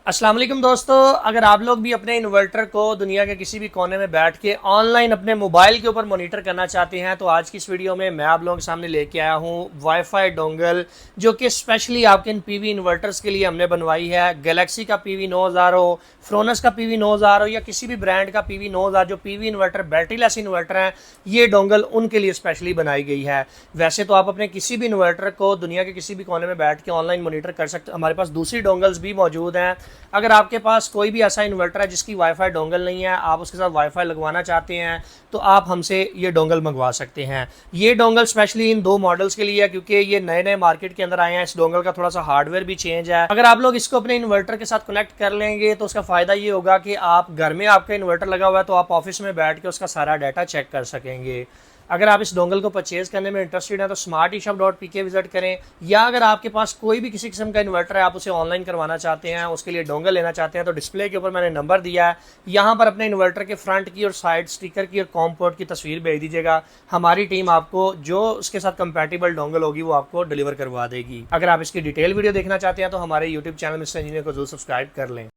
अस्सलाम वालेकुम दोस्तों, अगर आप लोग भी अपने इन्वर्टर को दुनिया के किसी भी कोने में बैठ के ऑनलाइन अपने मोबाइल के ऊपर मॉनिटर करना चाहते हैं तो आज की इस वीडियो में मैं आप लोगों के सामने लेके आया हूँ वाईफाई डोंगल, जो कि स्पेशली आपके इन पीवी इन्वर्टर्स के लिए हमने बनवाई है। गैलेक्सी का पीवी 9000 हो, फ्रोनस का पीवी 9000 हो या किसी भी ब्रांड का पीवी 9000 जो पीवी इन्वर्टर बैटरीलेस इन्वर्टर हैं, ये डोंगल उनके लिए स्पेशली बनाई गई है। वैसे तो आप अपने किसी भी इन्वर्टर को दुनिया के किसी भी कोने में बैठ के ऑनलाइन मॉनिटर कर सकते। हमारे पास दूसरी डोंगल्स भी मौजूद हैं। अगर आपके पास कोई भी ऐसा इन्वर्टर है जिसकी वाईफाई डोंगल नहीं है, आप उसके साथ वाईफाई लगवाना चाहते हैं, तो आप हमसे ये डोंगल मंगवा सकते हैं। ये डोंगल स्पेशली इन दो मॉडल्स के लिए है क्योंकि ये नए नए मार्केट के अंदर आए हैं। इस डोंगल का थोड़ा सा हार्डवेयर भी चेंज है। अगर आप लोग इसको अपने इन्वर्टर के साथ कनेक्ट कर लेंगे तो उसका फ़ायदा ये होगा कि आप घर में आपका इन्वर्टर लगा हुआ है तो आप ऑफिस में बैठ के उसका सारा डाटा चेक कर सकेंगे। अगर आप इस डोंगल को परचेज़ करने में इंटरेस्टेड हैं तो smarteshop.pk विजिट करें, या अगर आपके पास कोई भी किसी किस्म का इन्वर्टर है, आप उसे ऑनलाइन करवाना चाहते हैं, उसके लिए डोंगल लेना चाहते हैं, तो डिस्प्ले के ऊपर मैंने नंबर दिया है, यहाँ पर अपने इन्वर्टर के फ्रंट की और साइड स्टिकर की और कॉम पोर्ट की तस्वीर भेज दीजिएगा। हमारी टीम आपको जो उसके साथ कंपैटिबल डोंगल होगी वो आपको डिलीवर करवा देगी। अगर आप इसकी डिटेल वीडियो देखना चाहते हैं तो हमारे यूट्यूब चैनल मिस्टर इंजीनियर को जरूर सब्सक्राइब कर लें।